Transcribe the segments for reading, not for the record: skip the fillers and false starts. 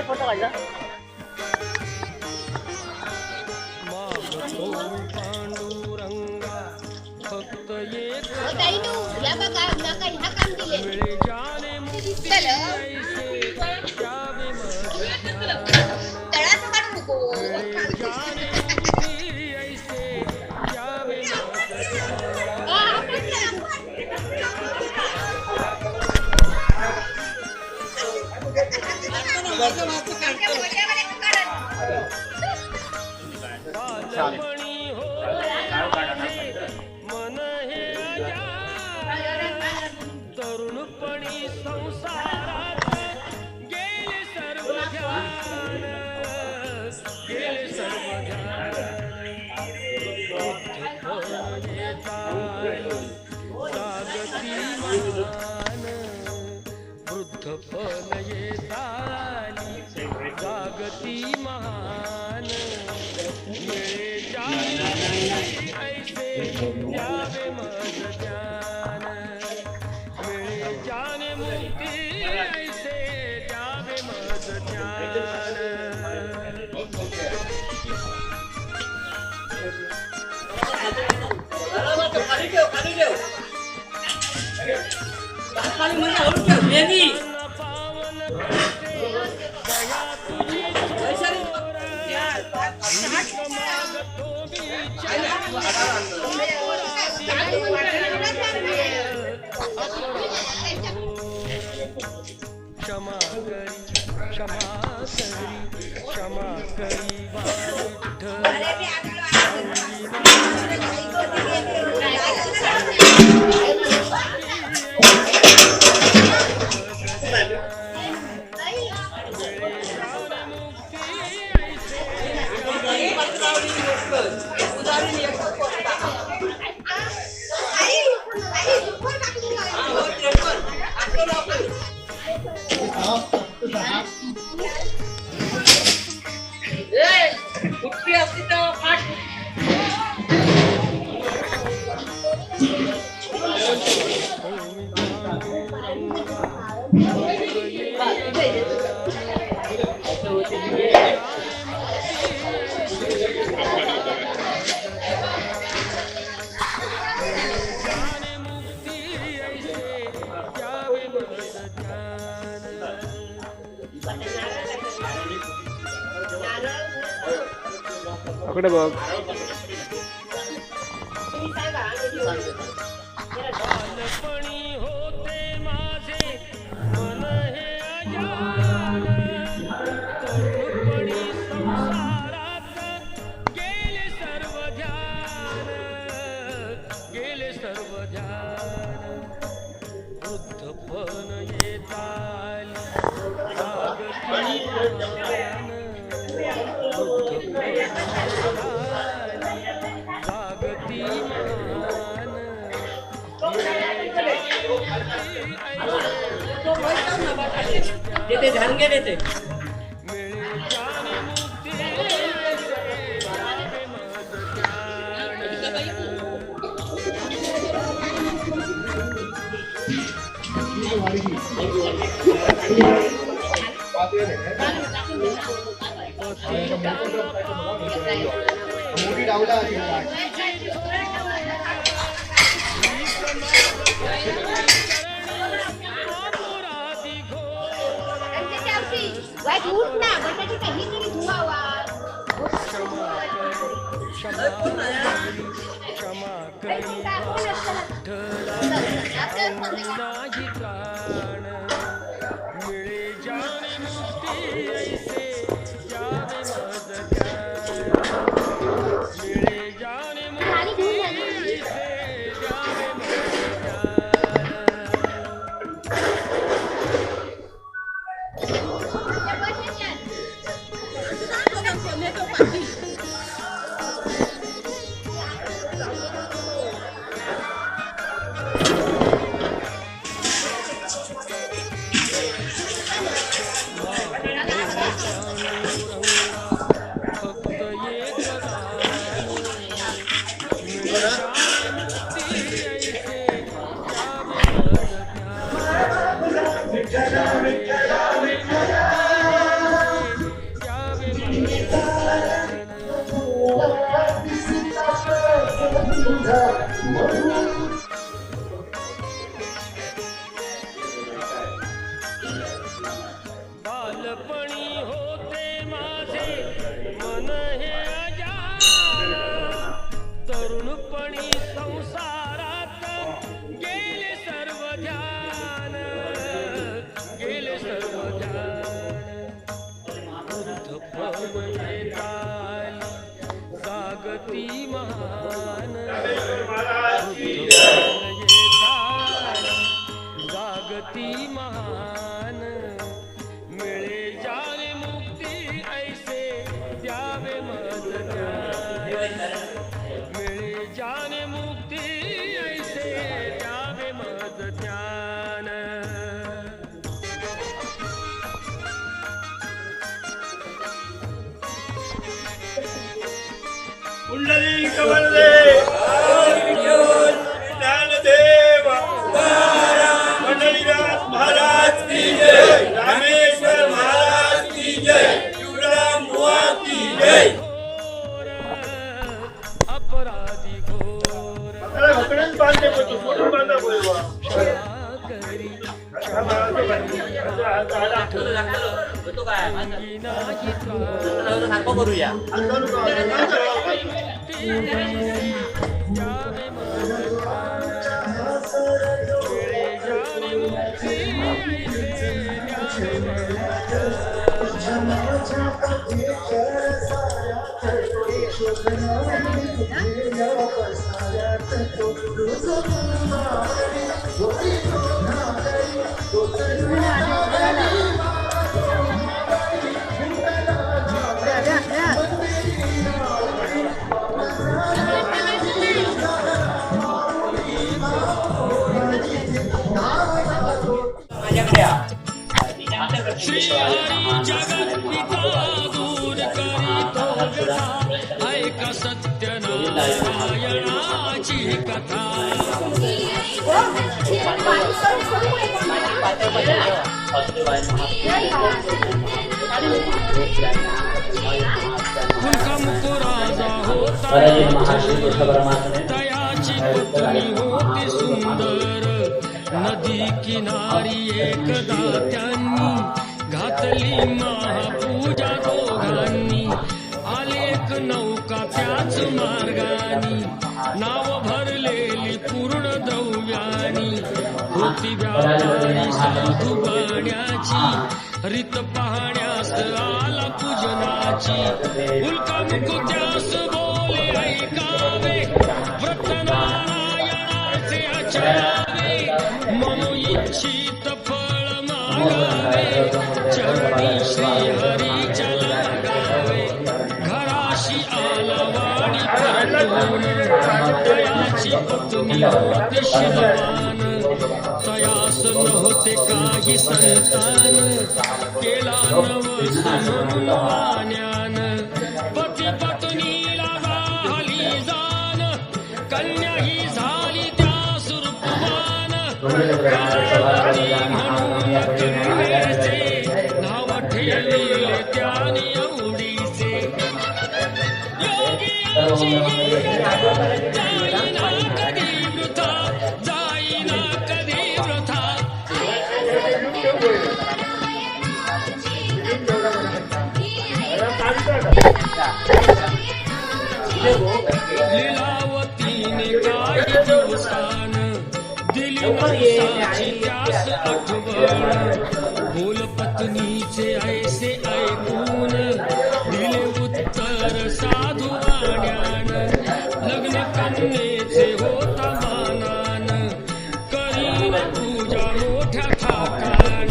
Photo काढला पांडुरंगा फक्त एक या बघा नका ह्या काम दिले जाणे चल तळाचं काढू नको मन हे तरुणपणी संसारात गेले सर्व ध्यान गेले सर्व ध्यान जागती मान वृद्धपण येताली जागती महान मिळे ऐसे द्यावे मज ज्ञान मिळे जाणे मुक्ती ऐसे द्यावे मज ज्ञान पावन दया तुझी क्षमा करी क्षमा करी क्षमा करी अकडे बघ बालपणी होते माझे मन हे अजान तरुणपणी संसारात गेले सर्व ध्यान गेले सर्व ध्यान वृद्धपण येताली जागती मान जागती मान देते ध्यान घे देते मिळे जाणे मुक्ती मोठी डावला वाईट उठ ना बटाटी काही तरी धुवावा क्षमा करी नाही प्राण मिळे जाणे मुक्ती ऐसे जावे मज मिळे जाणे मुक्ती ऐसे जावे मज मन हे अजान तरुणपणी संसारात गेले सर्व ध्यान गेले सर्व ध्यान वृद्धपण येताली जागती महान जागती महान मिळे जाने मुक्ती ऐसे द्यावे मज ज्ञान मिळे जाने मुक्ती ऐसे द्यावे मज ज्ञान कुंडली कमलदे ज्ञानदेव पंढरीनाथ महाराज की जय रामेश्वर महाराज की जय शिवराम बुआ की जय अपराधी घोर बांधे फोटो बांधा बोलवा करी करूया श्री हरी जगत पिता दूर करीतो व्यथा ऐका सत्यनारायणाची कथा मुकुराजा होता दयाची पत्नी होती सुंदर नदी किनारी एकदा त्यांनी घातली महापूजा दोघांनी आलेक नौका त्याच मार्गानी नाव भरलेली पूर्ण द्रव्यानी होती व्यापारी साधू बाण्याची रीत पाहण्यास आला पूजनाची उल्का मुकुट्यास बोले ऐकावे व्रत नारायणाचे आचरावे मनोइच्छित फळ मागावे चरणी श्री हरीच्या लागावे घराशी आला वाणी परतून तयाची पत्नी होते शिलवान तयास नव्हते काही संतान केला नवस म्हणून वाण्यान पती पत्नीला झाली जाण कन्या ही झाली त्या सुरूपवान काळवती म्हणून कन्येचे नाव ठेवले त्याने एवढीचे योगियाची जाईना कधी वृथा जाईना कधी वृथा लीलावतीने काही दिवसान दिली नवसाची त्यास आठवण बोल पत्नीचे ऐसे ऐकून दिले उत्तर साधू वाण्यान लग्न कन्येचे होता मानान करीन पूजा मोठ्या थाटान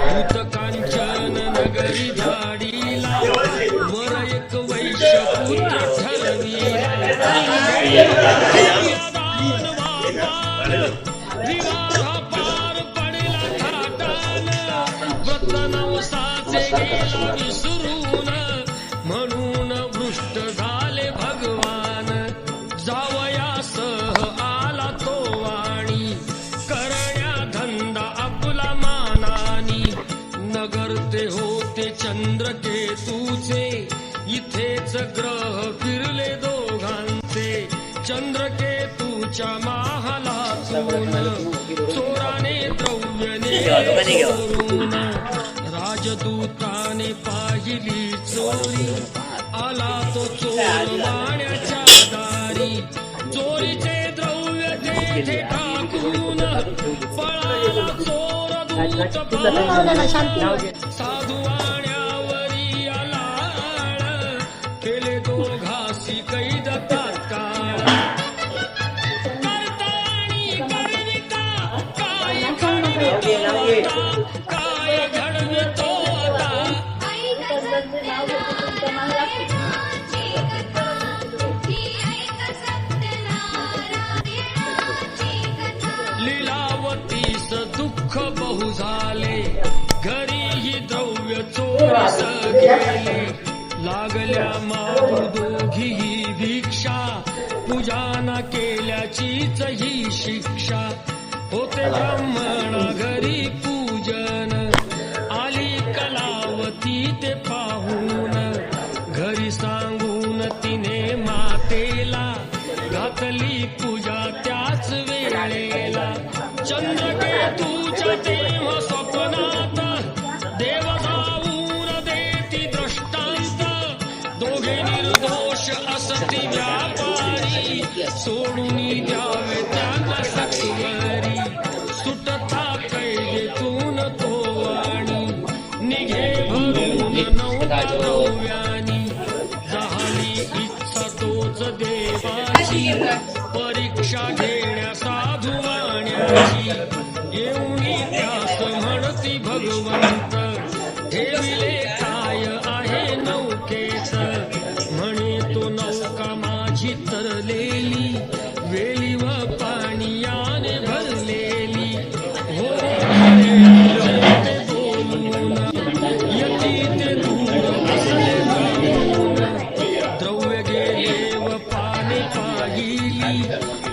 भूत कांचन नगरी धाडीला वर एक वैश्य पुत्र ठरविला विवाह पार पडला थाटान व्रत नवसाचे गेला विसरून म्हणून भ्रष्ट झाले भगवान जावयासह आला तो वाणी करण्या धंदा आपला मानानी नगर ते होते चंद्रकेतूचे इथेच ग्रह फिरले दोघांचे चंद्रकेतूच्या महालातून चोराने द्रव्यने चोरून राजदूताने पाहिली चोरी आला चोरवाण्याच्या दारी चोरीचे द्रव्य तेथे टाकून पळाला चोर दूत पाहून साधुवाण्यावरी आलाळ केले दोघासी कैद तात्काळ करता आणि करविता काय घडवितो काय घडवितो आता लीलावतीस दुःख बहु झाले घरीही द्रव्य चोरीस गेले लागल्या माऊ दोघीही भिक्षा पूजाना केल्याचीच ही शिक्षा होते ब्राह्मणा घरी पूजन आली कलावती ते पाहून घरी सांगून तिने मातेला घातली पूजा त्याच वेळेला चंद्रकेतूच्या तेव्हा स्वप्नात देव जाऊन देती दृष्टांत दोघे निर्दोष असती व्यापारी सोडून द्यावे त्यांना सत्वरी सुटता कैदेतून तो वाणी निघे भरून नौका द्रव्यानी झाली इच्छा तोच देवाची परीक्षा घेण्या साधुवाण्याची येऊनी त्यास म्हणती भगवंत ठेविले काय आहे नौकेत म्हणे तो नौका माझी तरलेली वेली व पाणीयाने भरलेली हो ते बोलून यती ते दूर असले जाऊन द्रव्य गेले व पाने पाहिली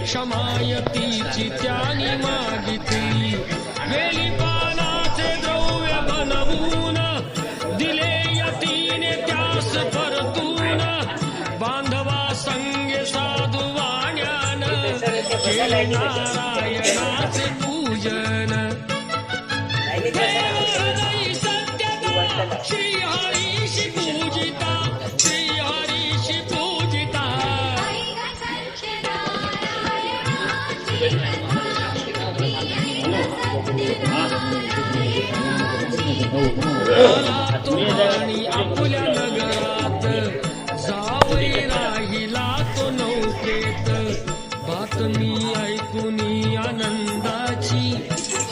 क्षमायतीची त्यानी मागितली वेली पानाचे द्रव्य बनवून दिले यतीने त्यास परतून बांधवा संगे साधुवाण्यान केले नारायणाचे पूजन देवहरी सत्यता श्रीहरीशी पूजिता श्रीहरीशी पूजिता आला तो राणी आपल्या नगरात जावई राहिला तो नौकेत बातमी ऐकुनी आनंदाची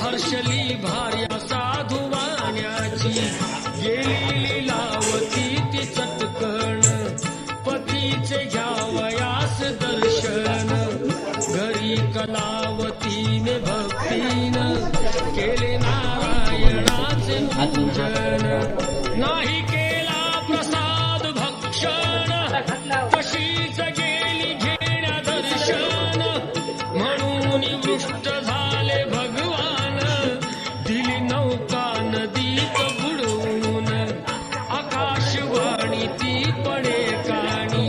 हर्षली भार्या साधुवाण्याची गेली लीलावती ती चटकण पतीचे घ्यावयास दर्शन घरी कलावतीने भक्तीनं केले नारायणाचे पूजन नाही केला प्रसाद भक्षण तशीच गेली घेण्या दर्शन म्हणून वृष्ट झाले भगवान दिली नौका नदीत बुडवून आकाशवाणी ती पडे काणी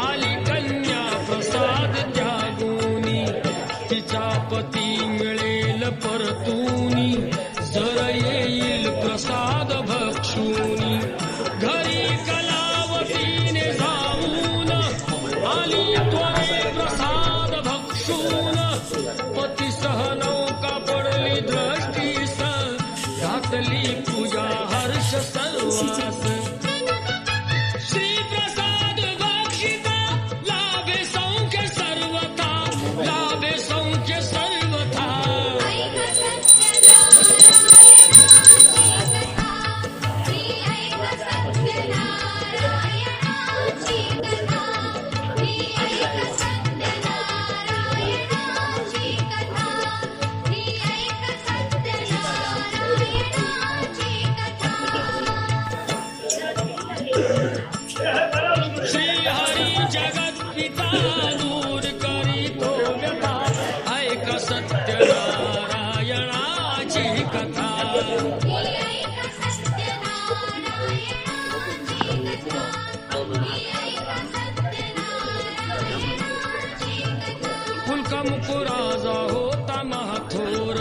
आली कन्या प्रसाद त्यागूनी तिचा पती मिळेल परतूनी जर येईल प्रसाद भक्षूनी घरी कलावतीने जाऊन आली त्वरे प्रसाद भक्षून पतीसह नौका पडली दृष्टीस घातली पूजा हर्ष सर्वास श्रीप्रसाद भक्षिता लाभे सौख्य सर्वथा लाभे सौख्य सर्वथा श्रीहरी जगत पिता दूर करीतो व्यथा ऐक सत्यनारायणाची कथा पुलका मुकुराजा होता महाथोर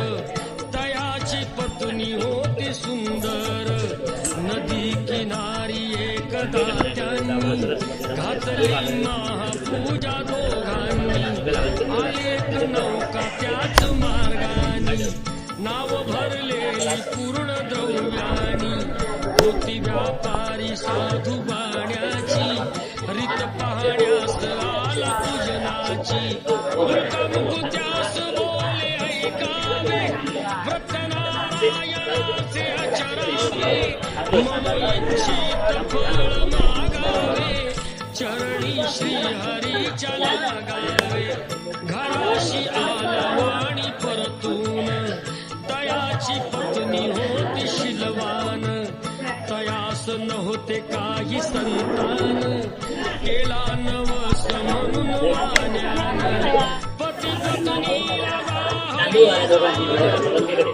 तयाची पत्नी होती सुंदर नदी किनारी एकदा त्यांनी घातली मुलींना पूजा दोघांनी आलेत नौका त्याच मार्गानी नाव भरलेली पूर्ण द्रव्यानी होती व्यापारी साधू बाण्याची रीत पाहण्यास आला पूजनाची मुक्त्यास बोले ऐकावे व्रत नारायणाचे आचरावे मम इच्छित फळ मागावे चरणी श्री हरीच्या लागावे घराशी आला वाणी परतून तयाची पत्नी होती शिलवान तयास नव्हते काही संतान केला नवस म्हणून मान्यान पती पत्नीला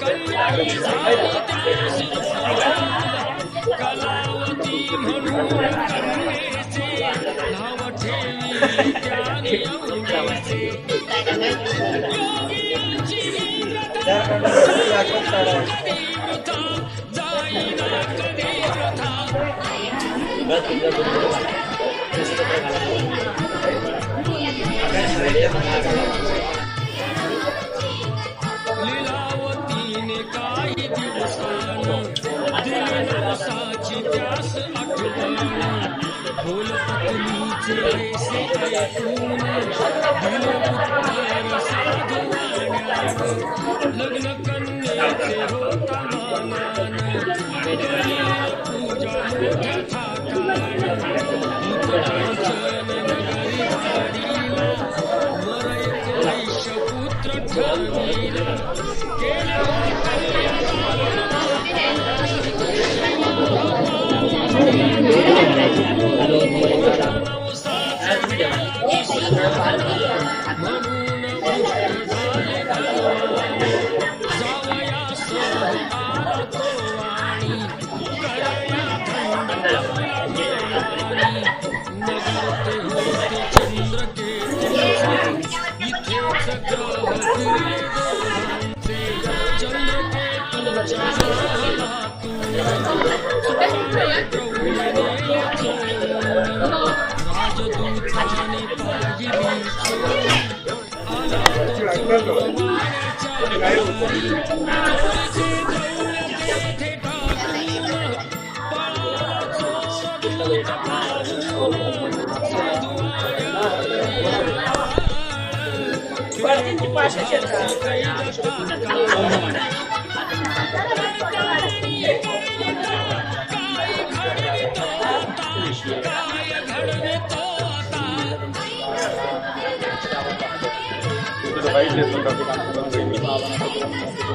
कल्याणी झाली त्यास कलावती म्हणून कन्येचे नाव ठेवी त्याने अवघेचे योगियांची व्रता जाईना कधी प्रथा लीलावतीने काही दिवसान दिली नवसाची त्यास आठवण बोल पत्नीचे ऐसे ऐकून दिले उत्तर साधू वाण्यानं लग्न कन्येचे होता मानान करी पूजा मोठ्या थाटान मुक्तांचन नगरी वाडीला वर एक वैश्यपुत्र ठरविला केल्या म्हणून पुष्ट झाले जावयास आला तो वाणी करया थंड नगर ते होते चंद्रकेतूचे इथेच ग्रह फिरले दोघांचे चंद्रकेतूच्या राजदूताने पाहिली आला तो तेथे टाकून पळाला चोर दूत पाहून साधू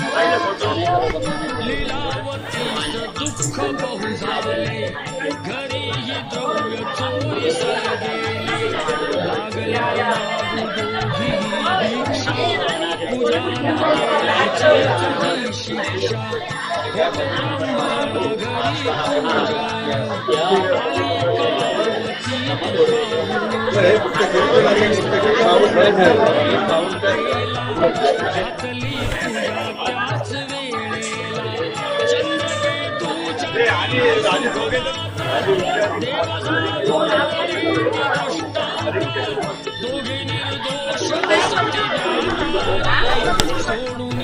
काय घडवितो आता लीलावतीच दुःख बहु झाले घरीही द्रव्य चोरीस गेले लागल्या मागू दोघी दीक्षा पूजा नारायणाचीच शिक्षा ब्रह्मण घरी पूजा आली पार्वती घातली पूजा त्याच वेळेला चंद्रकेतूच्या दोघे निर्दोष सोडून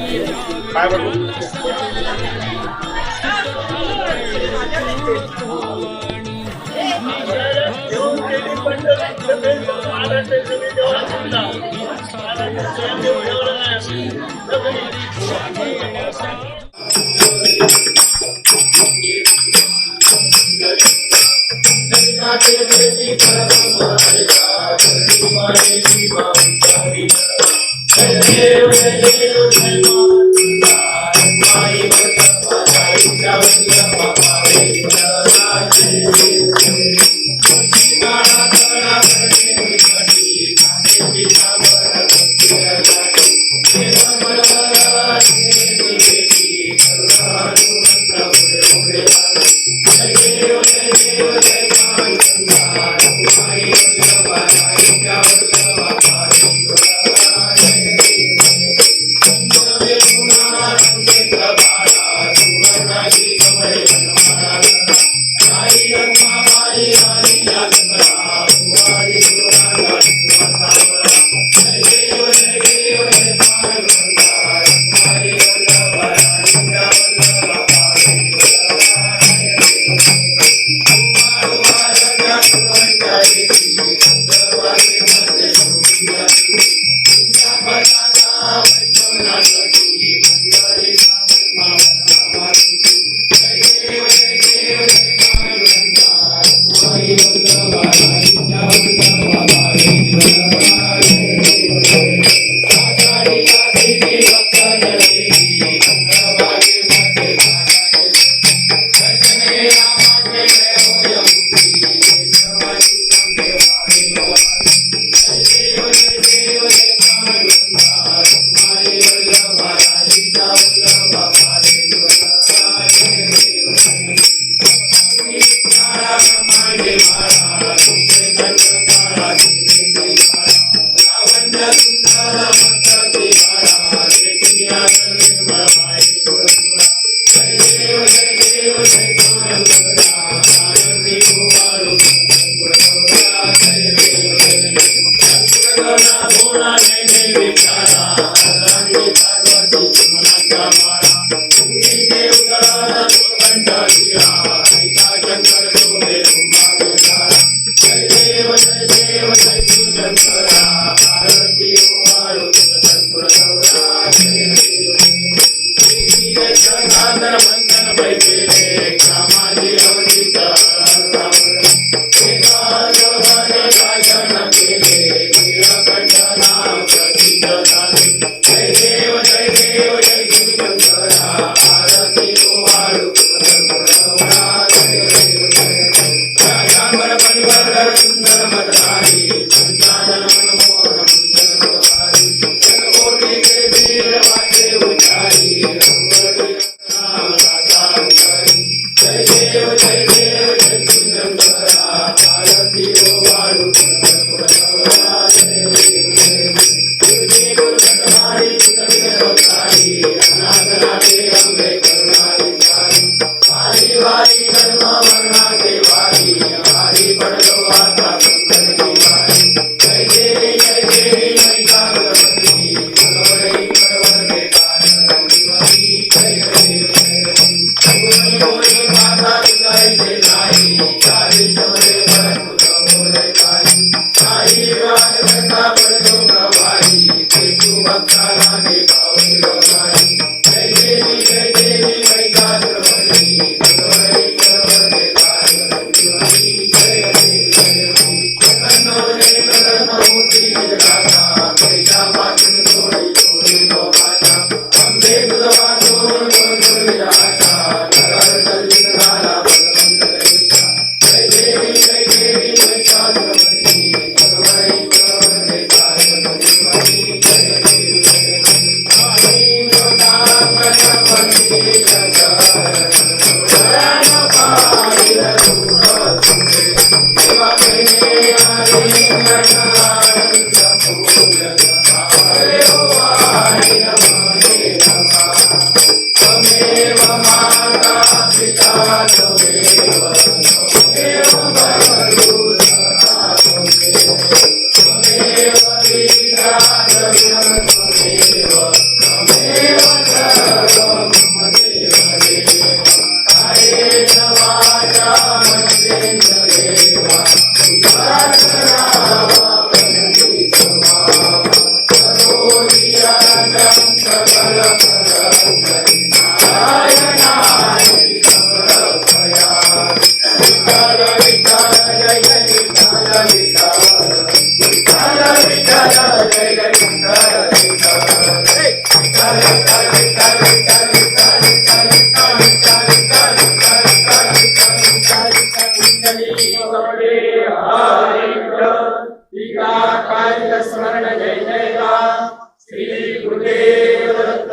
स्मरण जय जयकार श्री गुरुदेव दत्त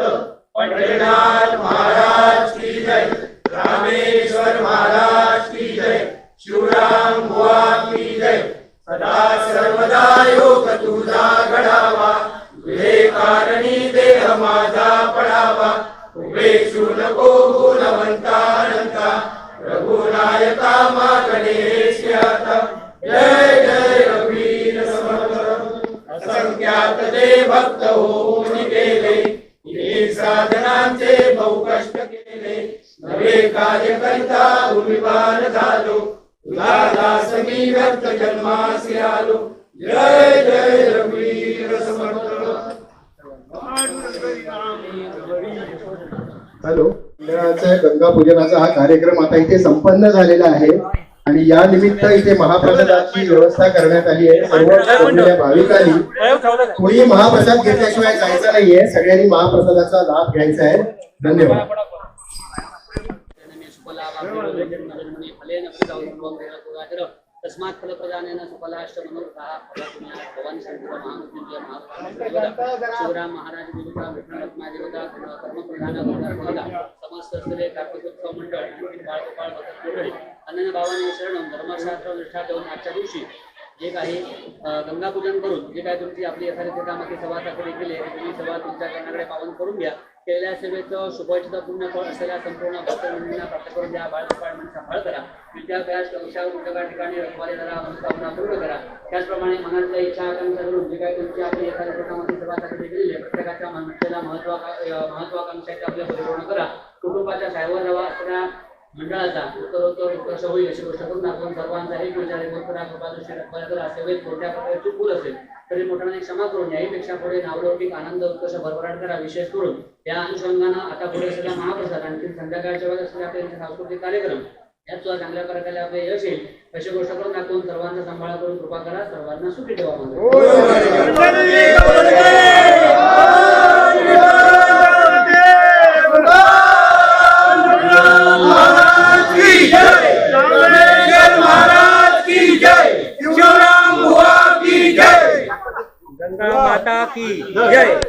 पंढरीनाथ महाराज की जय, रामेश्वर महाराज की जय, शिवराम बुवा की जय। सदा सर्वदा योग तुझा घडावा, तुझे कारणी देह माझा पडावा। उपेक्षू नको गुणवंता अनंता, रघुनाथ विनायका मा गणेश्यात जय जय रघुवीर समर्थ असंख्यात ते भक्त होऊन गेले हे साधनांचे बहु कष्ट केले नवे कार्य करता भूमिवान झालो तुझा दास मी व्यक्त जन्मासी आलो जय जय रघुवीर समर्थ. हॅलो, मंडळाचा गंगा पूजनाचा हा कार्यक्रम आता इथे संपन्न झालेला आहे आणि या निमित्त इथे महाप्रसादाची व्यवस्था करण्यात आली आहे. सर्व जमलेल्या भाविकांनी कोणी महाप्रसाद घेतल्याशिवाय जायचं नाहीये. सगळ्यांनी महाप्रसादाचा लाभ घ्यायचा आहे. धन्यवाद. तस्मात् फलप्रदानेन सफलाष्टमनोरथाः भवानी शंकर महामृत्युंजय महाराज शिवराम महाराज विदुषा विष्णुरत्नादेवता कर्मप्रधान समस्त स्त्रिय कार्तिकोत्सव मंडळ आणखी बाळगोपाळ भगत मंडळी अनन्य भावाने शरणम धर्मशास्त्र निष्ठा देऊन आजच्या दिवशी जे काही गंगापूजन करून जे काही तुमची आपली यथारीत कामाची सभा साखरी केली तुम्ही सभा तुमच्या कर्णाकडे पावन करून घ्या. केलेल्या सेवेचं शुभेच्छा पुण्यफळ असलेल्या संपूर्ण भक्तमंडळींना प्राप्त करून द्या. बाळगोपाळ म्हणजे फळ करा. विद्याभ्यास कक्षावर उद्योगा ठिकाणी रखवाले करा. मनोकामना पूर्ण करा. त्याचप्रमाणे मनातल्या इच्छा आकांक्षा करून जे काही तुमची आपली यथारीत कामाची सभा साखरी केलेली आहे प्रत्येकाच्या मनतेला महत्वाकांक्षाचे आपल्या परिपूर्ण करा. कुटुंबाच्या छायावर राहा. असणाऱ्या मंडळाचा उत्तरोत्तर उत्कर्ष होईल अशी गोष्ट करून आपण सर्वांचा एक विचार करा. कृपादृष्टी रखवाले करा. सेवेत कोणत्या प्रकारे चूक भूल असेल तरी मोठ्याने क्षमा करून याहीपेक्षा पुढे नावलौकिक आनंद उत्कर्ष भरभराट करा. विशेष करून या अनुषंगानं आता पुढे असलेला महाप्रसाद आणखी संध्याकाळच्या वेळेस असलेले आपले सांस्कृतिक कार्यक्रम यात सुद्धा चांगल्या प्रकारे आपले यश येईल अशी गोष्ट करून दाखवून सर्वांचा सांभाळ करून कृपा करा. सर्वांना सुखी ठेवा. गंगा माता की जय.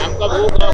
आमका भूक